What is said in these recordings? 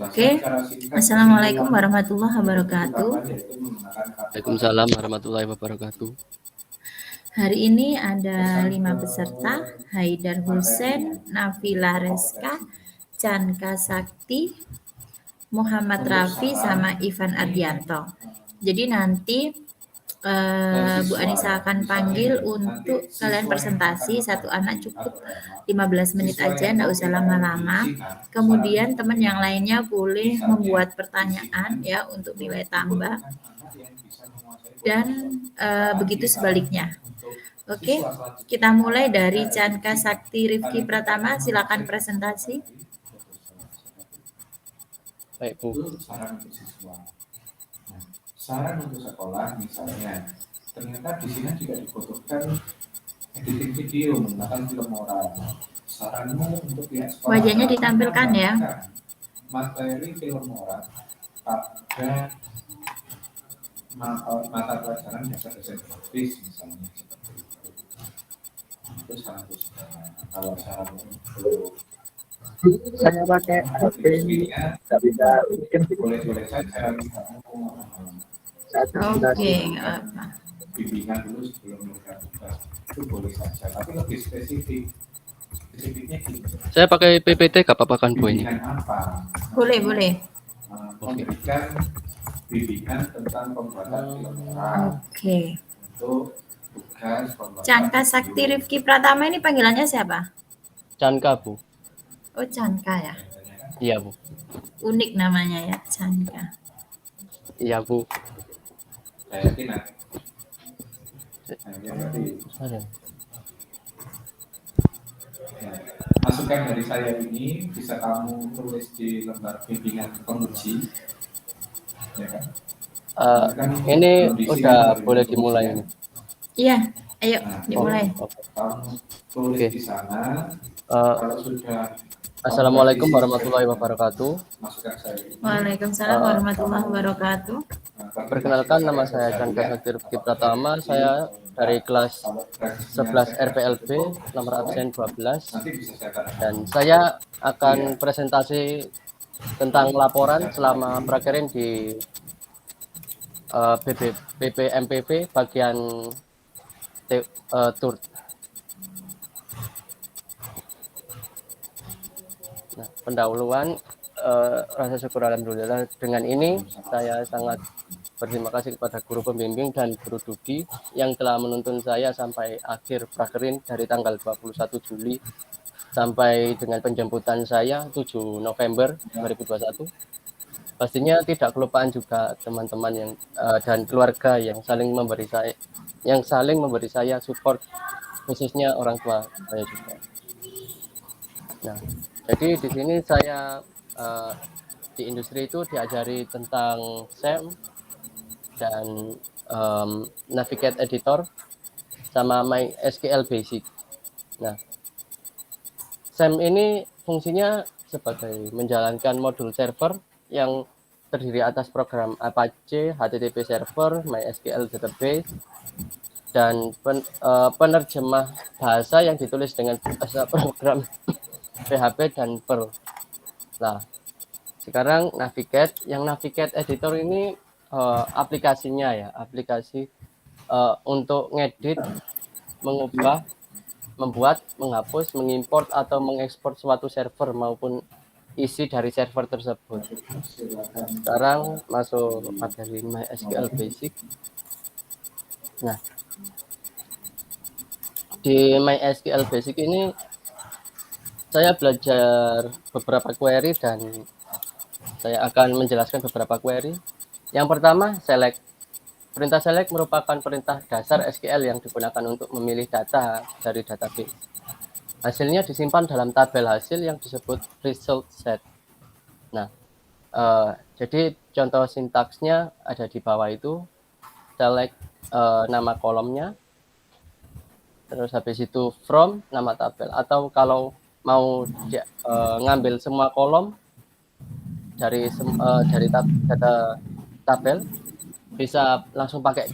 Oke, Assalamualaikum warahmatullahi wabarakatuh. Waalaikumsalam warahmatullahi wabarakatuh. Hari ini ada 5 peserta, Haidar Hussein, Nafila Reska, Chanka Sakti, Muhammad Rafi, sama Ivan Ardianto. Jadi nanti Bu Anissa akan panggil untuk kalian presentasi, satu anak cukup 15 menit aja, nggak usah lama-lama. Kemudian teman yang lainnya boleh membuat pertanyaan ya untuk nilai tambah. Dan begitu sebaliknya. Oke, kita mulai dari Chanka Sakti Rifki Pratama, silakan presentasi. Baik, Bu. Saran untuk sekolah misalnya, ternyata di sini juga dibutuhkan editing video menggunakan Filmora. Saranmu untuk pihak sekolah, wajahnya ditampilkan ya. Materi Filmora pada mata pelajaran dasar desain grafis misalnya seperti itu. Itu saran kalau saran untuk saya pakai HP ini nggak bisa bikin boleh saja. Oke, nggak apa. Bimbingan dulu sebelum mereka buka itu boleh saja, tapi lebih spesifiknya gitu. Saya pakai PPT, gak apa-apa kan, Bu ini? Bimbingan apa? Boleh. Memberikan bimbingan tentang pembuatan Filmora. Oke. Untuk tugas pembuatan. Chanka Sakti Rifki Pratama ini panggilannya siapa? Chanka, Bu. Oh, Chanka ya. Iya, Bu. Unik namanya ya, Chanka. Iya, Bu. Saya yakin nanti. Masukan dari saya ini bisa kamu tulis di lembar bimbingan penguji, ya kan? Ini udah boleh dimulai ini. Iya, ayo dimulai. Kamu tulis di sana. Kalau sudah. Assalamualaikum warahmatullahi wabarakatuh. Masukan saya ini. Waalaikumsalam warahmatullahi wabarakatuh. Perkenalkan, nama saya Chanka Sakti Rifki Pratama. Saya dari kelas 11 RPLB, nomor absen 12. Dan saya akan presentasi tentang laporan selama prakerin di BPMPP bagian TUR. Nah, pendahuluan, rasa syukur alhamdulillah. Dengan ini saya sangat berterima kasih kepada guru pembimbing dan guru Dudi yang telah menuntun saya sampai akhir prakerin dari tanggal 21 Juli sampai dengan penjemputan saya 7 November 2021. Pastinya tidak kelupaan juga teman-teman yang dan keluarga yang saling memberi saya support, khususnya orang tua saya juga. Nah, jadi di sini saya di industri itu diajari tentang SEM dan Navigate Editor sama MySQL Basic. Nah, SEM ini fungsinya sebagai menjalankan modul server yang terdiri atas program Apache, HTTP server, MySQL database, dan penerjemah bahasa yang ditulis dengan bahasa program PHP dan Perl. Nah, sekarang Navigate Editor ini aplikasinya ya, aplikasi untuk ngedit, mengubah, membuat, menghapus, mengimport atau mengekspor suatu server maupun isi dari server tersebut. Sekarang masuk materi MySQL Basic. Nah, di MySQL Basic ini saya belajar beberapa query dan saya akan menjelaskan beberapa query. Yang pertama, select. Perintah select merupakan perintah dasar SQL yang digunakan untuk memilih data dari database. Hasilnya disimpan dalam tabel hasil yang disebut result set. Nah, jadi contoh sintaksnya ada di bawah itu. Select nama kolomnya, terus habis itu from nama tabel, atau kalau mau ngambil semua kolom dari data tabel, bisa langsung pakai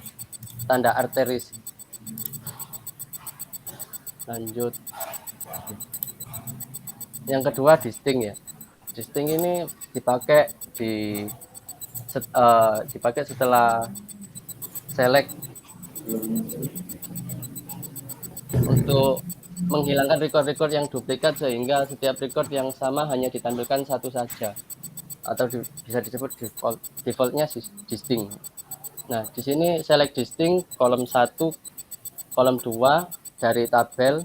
tanda arteris. Lanjut. Yang kedua distinct ya. Distinct ini dipakai dipakai setelah select untuk menghilangkan record-record yang duplikat sehingga setiap record yang sama hanya ditampilkan satu saja atau bisa disebut defaultnya distinct. Nah, di sini select distinct kolom 1, kolom 2 dari tabel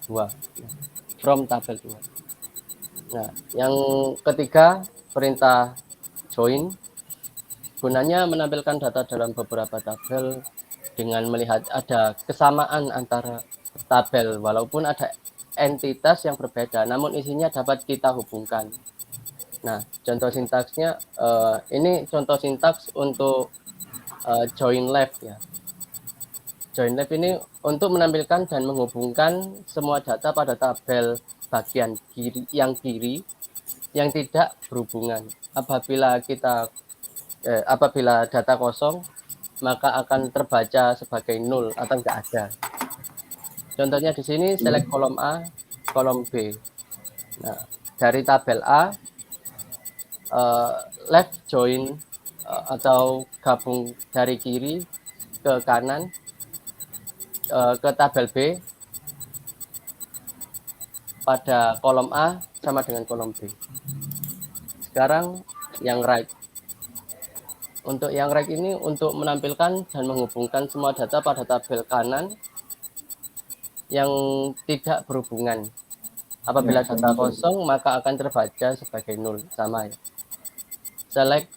2, from tabel 2. Nah, yang ketiga perintah join gunanya menampilkan data dalam beberapa tabel dengan melihat ada kesamaan antara tabel walaupun ada entitas yang berbeda namun isinya dapat kita hubungkan. Nah, contoh sintaksnya ini contoh sintaks untuk join left ya. Join left ini untuk menampilkan dan menghubungkan semua data pada tabel bagian kiri yang tidak berhubungan. Apabila data kosong maka akan terbaca sebagai nol atau enggak ada. Contohnya di sini select kolom A, kolom B. Nah, dari tabel A left join atau gabung dari kiri ke kanan ke tabel B pada kolom A sama dengan kolom B. Sekarang yang right. Untuk yang right ini untuk menampilkan dan menghubungkan semua data pada tabel kanan yang tidak berhubungan. Apabila data kosong maka akan terbaca sebagai nol, sama ya. Select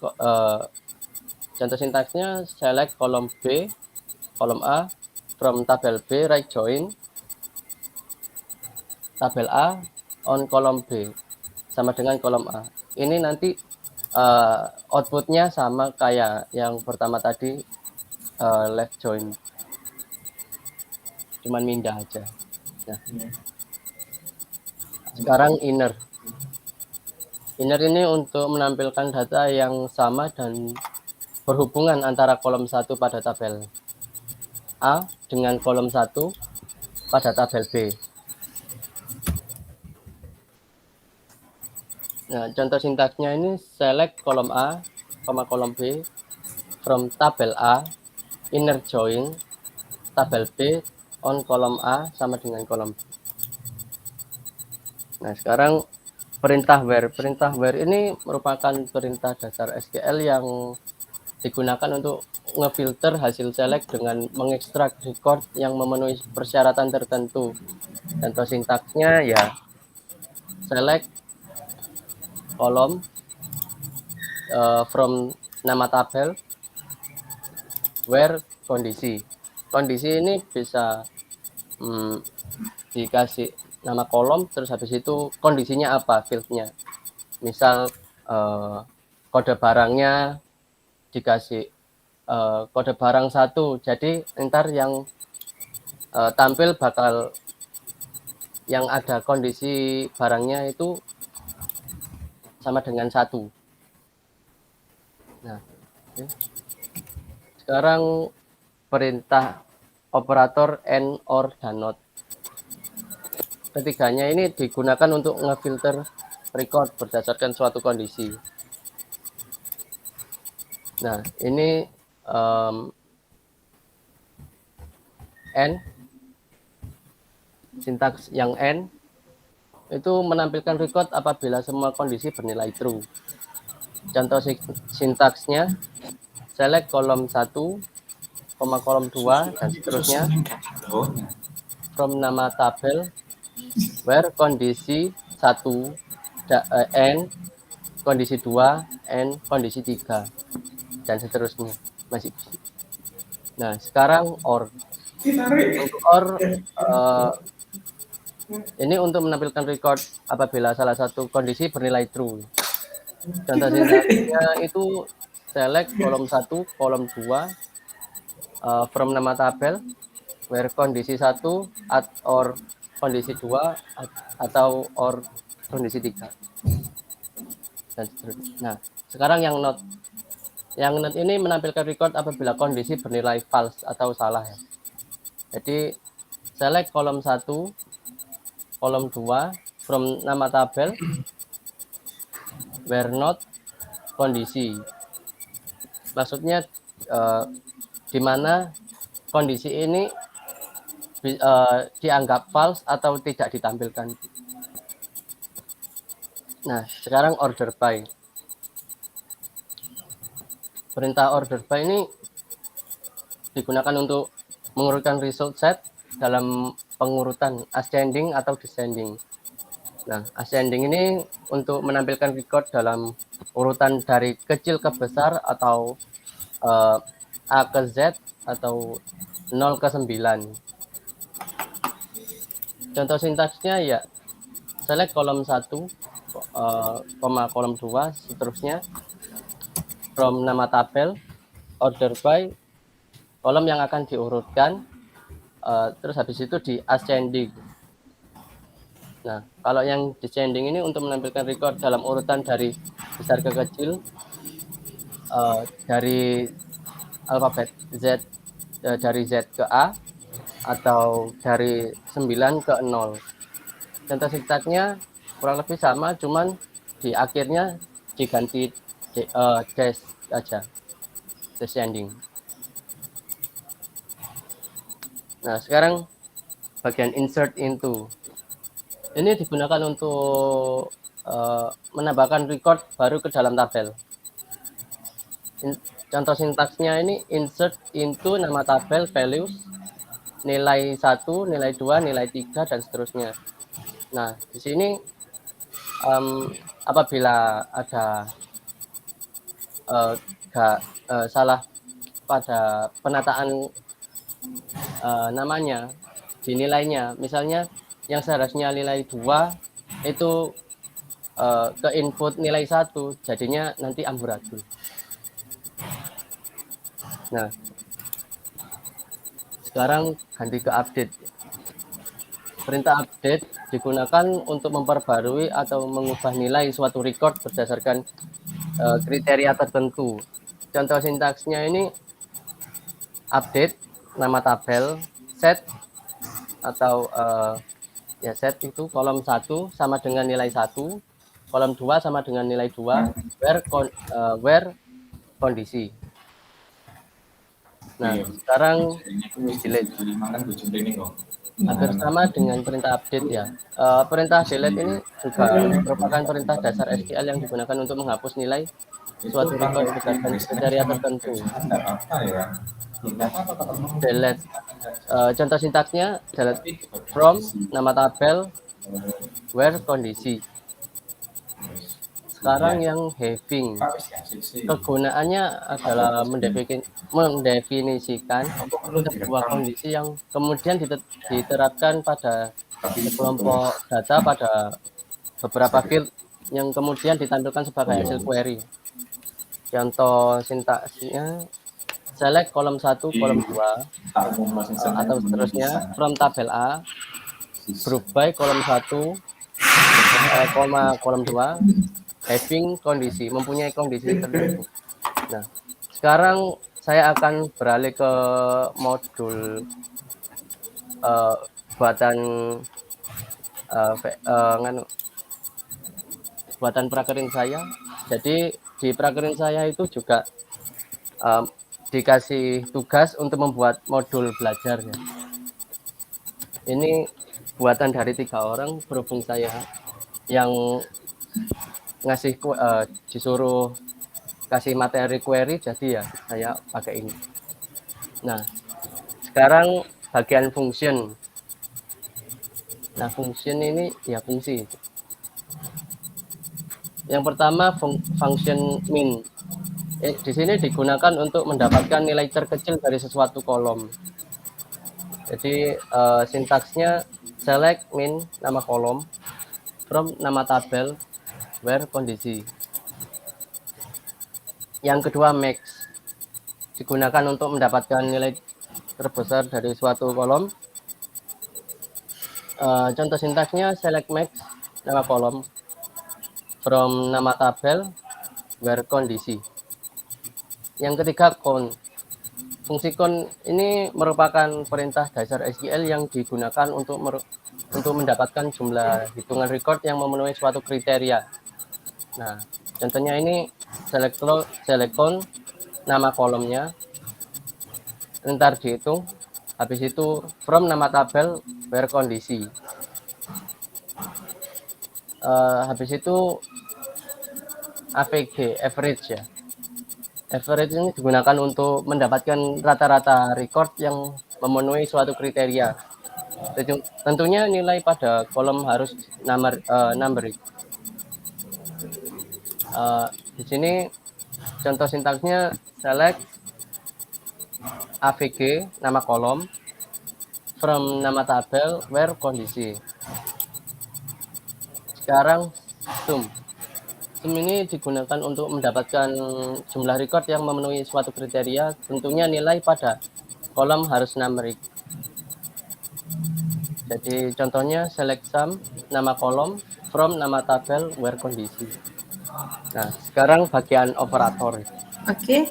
contoh sintaksnya select kolom B, kolom A from tabel B, right join tabel A on kolom B sama dengan kolom A. Ini nanti outputnya sama kayak yang pertama tadi left join, cuman pindah aja. Nah, sekarang inner ini untuk menampilkan data yang sama dan berhubungan antara kolom 1 pada tabel A dengan kolom 1 pada tabel B. Nah, contoh sintaksnya ini select kolom A, kolom B from tabel A, inner join tabel B on kolom A sama dengan kolom B. Nah, sekarang perintah where. Perintah where ini merupakan perintah dasar SQL yang digunakan untuk ngefilter hasil select dengan mengekstrak record yang memenuhi persyaratan tertentu. Contoh sintaksnya ya select kolom from nama tabel where kondisi. Kondisi ini bisa dikasih nama kolom terus habis itu kondisinya apa, fieldnya. Misal kode barangnya dikasih kode barang 1, jadi ntar yang tampil bakal yang ada kondisi barangnya itu sama dengan 1. Nah, okay. Sekarang perintah operator and, or, dan not. Ketiganya ini digunakan untuk ngefilter record berdasarkan suatu kondisi. Nah, ini and, sintaks yang and itu menampilkan record apabila semua kondisi bernilai true. Contoh sintaksnya select kolom 1, kolom 2 dan seterusnya from nama tabel where kondisi 1 and kondisi 2 and kondisi 3 dan seterusnya masih. Nah, sekarang or. Untuk or ini untuk menampilkan record apabila salah satu kondisi bernilai true. Contoh sintaksnya itu select kolom 1, kolom 2 from nama tabel where kondisi 1 or kondisi 2 atau or kondisi 3. Dan seterusnya. Nah, sekarang yang not. Yang not ini menampilkan record apabila kondisi bernilai false atau salah ya. Jadi select kolom 1, kolom 2 from nama tabel, where not kondisi. Maksudnya di mana kondisi ini dianggap false atau tidak ditampilkan. Nah, sekarang order by. Perintah order by ini digunakan untuk mengurutkan result set dalam pengurutan ascending atau descending. Nah, ascending ini untuk menampilkan record dalam urutan dari kecil ke besar atau A ke Z atau 0 ke 9. Contoh sintaksnya ya select kolom 1, kolom 2, seterusnya from nama tabel, order by, kolom yang akan diurutkan, terus habis itu di ascending. Nah, kalau yang descending ini untuk menampilkan record dalam urutan dari besar ke kecil, dari alfabet Z, dari Z ke A, atau dari 9 ke 0. Contoh sintaksnya kurang lebih sama, cuman di akhirnya diganti dash aja, descending. Nah, sekarang bagian insert into. Ini digunakan untuk menambahkan record baru ke dalam tabel. Contoh sintaksnya ini insert into nama tabel values, nilai 1, nilai 2, nilai 3, dan seterusnya. Nah, di sini apabila ada salah pada penataan namanya di nilainya, misalnya yang seharusnya nilai 2 itu ke input nilai 1, jadinya nanti amburadul. Nah, sekarang ganti ke update. Perintah update digunakan untuk memperbarui atau mengubah nilai suatu record berdasarkan kriteria tertentu. Contoh sintaksnya ini update nama tabel, set atau ya set itu kolom 1 sama dengan nilai 1, kolom 2 sama dengan nilai 2, where kondisi. Nah, sekarang delete. Hampir sama dengan perintah update ya. Perintah delete ini juga merupakan perintah dasar SQL yang digunakan untuk menghapus nilai suatu record berdasarkan kriteria tertentu. Delete. Contoh sintaksnya delete from nama tabel, where kondisi. Sekarang yang having, kegunaannya adalah mendefinisikan sebuah kondisi yang kemudian diterapkan pada kelompok data pada beberapa field yang kemudian ditampilkan sebagai hasil query. Contoh sintaksnya select kolom 1, kolom 2, atau seterusnya from tabel A, group by kolom 1, kolom 2, having kondisi, mempunyai kondisi tertentu. Nah, sekarang saya akan beralih ke modul buatan prakerin saya. Jadi di prakerin saya itu juga dikasih tugas untuk membuat modul belajar ya. Ini buatan dari 3 orang berhubung saya yang ngasih disuruh kasih materi query, jadi ya saya pakai ini. Nah, sekarang bagian function. Nah, function ini ya fungsi. Yang pertama function min. Di sini digunakan untuk mendapatkan nilai terkecil dari sesuatu kolom. Jadi sintaksnya select min nama kolom from nama tabel, where kondisi. Yang kedua max, digunakan untuk mendapatkan nilai terbesar dari suatu kolom. Contoh sintaksnya select max nama kolom from nama tabel, where kondisi. Yang ketiga count. Fungsi count ini merupakan perintah dasar SQL yang digunakan untuk untuk mendapatkan jumlah hitungan record yang memenuhi suatu kriteria. Nah, contohnya ini selekton nama kolomnya, ntar dihitung, habis itu from nama tabel where kondisi. Habis itu AVG, average ya. Average ini digunakan untuk mendapatkan rata-rata record yang memenuhi suatu kriteria. Tentunya nilai pada kolom harus numeric. Di sini contoh sintaksnya select AVG nama kolom from nama tabel where kondisi. Sekarang sum ini digunakan untuk mendapatkan jumlah record yang memenuhi suatu kriteria. Tentunya nilai pada kolom harus numeric. Jadi contohnya select sum nama kolom from nama tabel where kondisi. Nah, sekarang bagian operator. Oke.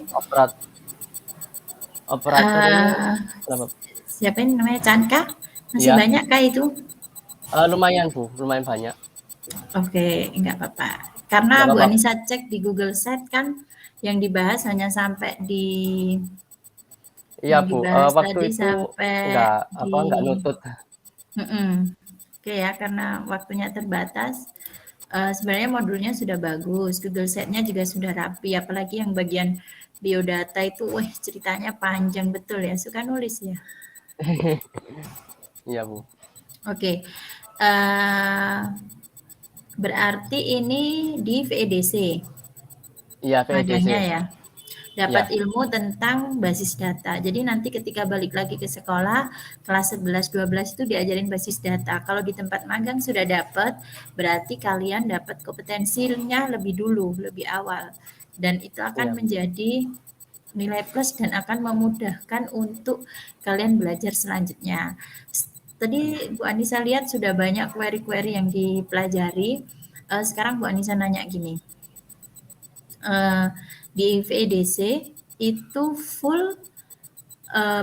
Operator ini siapa ini namanya, Canka? Masih ya. banyak kah itu? Lumayan Bu, lumayan banyak. Oke, enggak apa-apa. Karena Bu Anissa cek di Google Sheet kan yang dibahas hanya sampai di iya Bu, waktu itu sampai enggak nutut. Oke ya, karena waktunya terbatas. Sebenarnya modulnya sudah bagus, Google Sheet-nya juga sudah rapi, apalagi yang bagian biodata itu, ceritanya panjang betul ya, suka nulis ya. Iya Bu. Oke. Berarti ini di VEDC. Iya, VEDC. Magangnya ya. Dapat ilmu tentang basis data. Jadi nanti ketika balik lagi ke sekolah, kelas 11-12 itu diajarin basis data. Kalau di tempat magang sudah dapat, berarti kalian dapat kompetensinya lebih dulu, lebih awal. Dan itu akan menjadi nilai plus dan akan memudahkan untuk kalian belajar selanjutnya. Tadi Bu Anissa lihat sudah banyak query-query yang dipelajari. Sekarang Bu Anissa nanya gini. Di VEDC itu full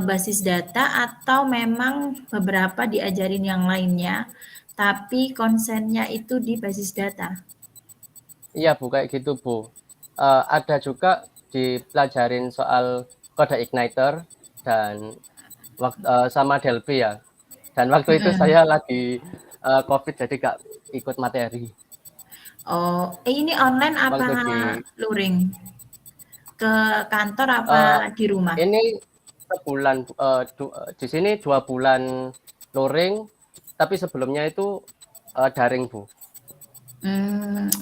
basis data atau memang beberapa diajarin yang lainnya, tapi konsennya itu di basis data? Iya Bu, kayak gitu Bu. Ada juga dipelajarin soal kode igniter dan sama Delphi ya. Dan waktu itu saya lagi COVID jadi gak ikut materi. Oh, ini online apa luring? Ke kantor apa di rumah? Ini sebulan, di sini 2 bulan luring, tapi sebelumnya itu daring Bu.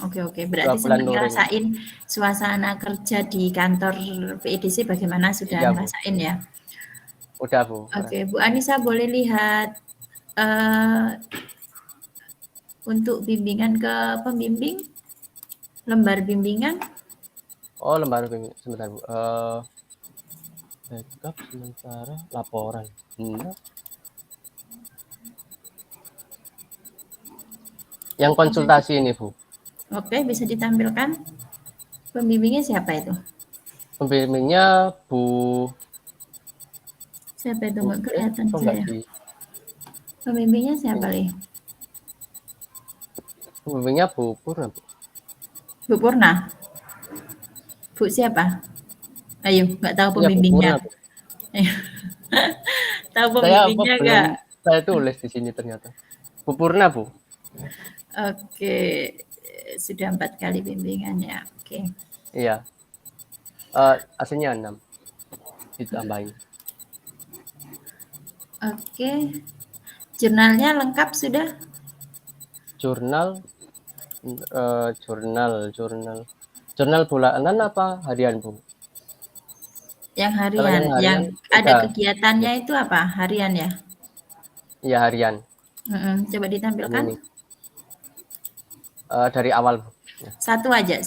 Oke. Berarti sempat ngerasain suasana kerja di kantor VEDC bagaimana, sudah ngerasain ya? Udah Bu. Oke, Bu Anissa boleh lihat untuk bimbingan ke pembimbing, lembar bimbingan. Oh, lembar bimbingan, sebentar Bu. Backup sementara laporan. Yang konsultasi ini Bu. Oke, bisa ditampilkan. Pembimbingnya siapa itu? Pembimbingnya Bu. Siapa itu? Nggak kelihatan saya. Pembimbingnya siapa nih? Pembimbingnya Bu Purna. Bu Purna? Bu siapa? Ayo, nggak tahu pembimbingnya. Ya, tahu pembimbingnya nggak? Saya tulis di sini ternyata. Bu Purna Bu. Oke, sudah 4 kali bimbingannya. Oke. Iya. Aslinya 6. Ditambahin. Oke. Jurnalnya lengkap sudah? Jurnal bulanan apa harian Bu? Yang harian, yang ada kegiatannya itu apa? Harian ya? Iya, harian. Coba ditampilkan. Dari awal Bu. Satu aja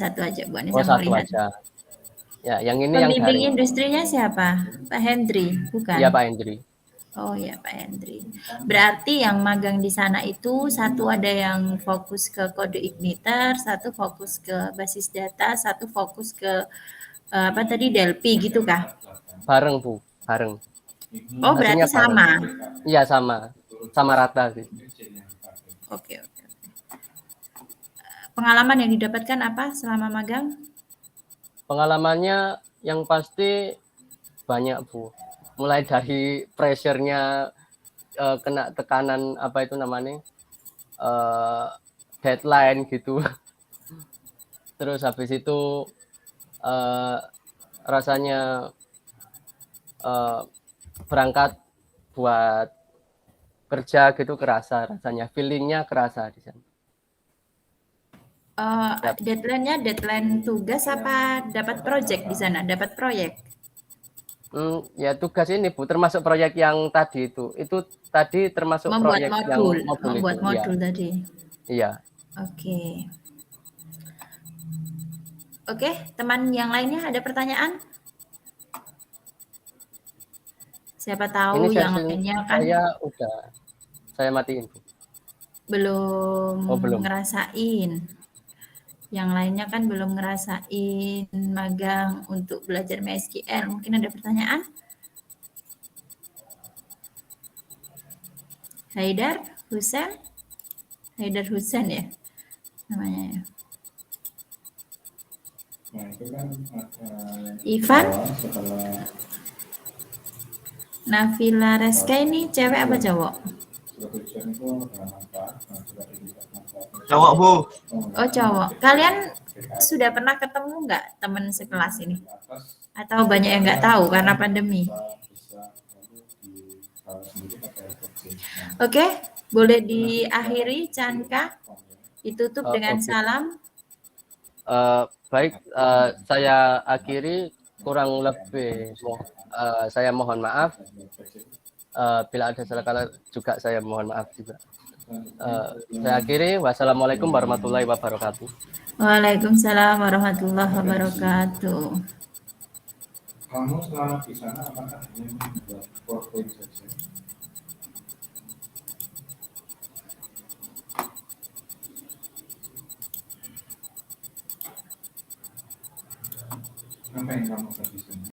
Bu Anissa. Satu aja. Ya, yang ini yang pembimbing industrinya siapa? Pak Hendri, bukan? Iya, Pak Hendri. Oh ya, Pak Hendri. Berarti yang magang di sana itu satu ada yang fokus ke kode igniter, satu fokus ke basis data, satu fokus ke apa tadi, Delphi gitu kah? Bareng Bu, bareng. Oh, berarti sama. Iya, sama rata sih. Oke, oke. Pengalaman yang didapatkan apa selama magang? Pengalamannya yang pasti banyak, Bu. Mulai dari pressure-nya, kena tekanan apa itu namanya, deadline gitu. Terus habis itu rasanya berangkat buat kerja gitu kerasa rasanya, feelingnya kerasa di sana. Yap. Deadline-nya deadline tugas apa dapat project di sana? Dapat proyek? Ya tugas ini Bu, termasuk proyek yang tadi itu. Itu tadi termasuk Membuat proyek yang modul, modul membuat itu. modul tadi. Iya. Oke. Oke, teman yang lainnya ada pertanyaan? Siapa Ini tahu yang sesi lainnya kan saya matiin Bu. belum Oh belum. ngerasain. Yang lainnya kan belum ngerasain magang untuk belajar MySQL. Mungkin ada pertanyaan? Haidar Husen? Haidar Husen ya namanya ya. Nah, itu kan Ivan? setelah Nafila Reska ini cewek apa cowok? tujuan itu adalah manfaat, nah, sudah dilihat manfaat. Cowok, Bu. Oh cowok. Kalian sudah pernah ketemu nggak teman sekelas ini? Atau banyak yang nggak tahu karena pandemi? Oke, boleh diakhiri Chanka? Ditutup dengan Oke. salam. Baik, saya akhiri, kurang lebih saya mohon maaf. Bila ada salah kata juga saya mohon maaf juga. Saya akhiri, wassalamualaikum warahmatullahi wabarakatuh. Waalaikumsalam warahmatullahi wabarakatuh. Kamu selama di sana apakah hanya membuat PowerPoint saja? Apa yang kamu lakukan di sana?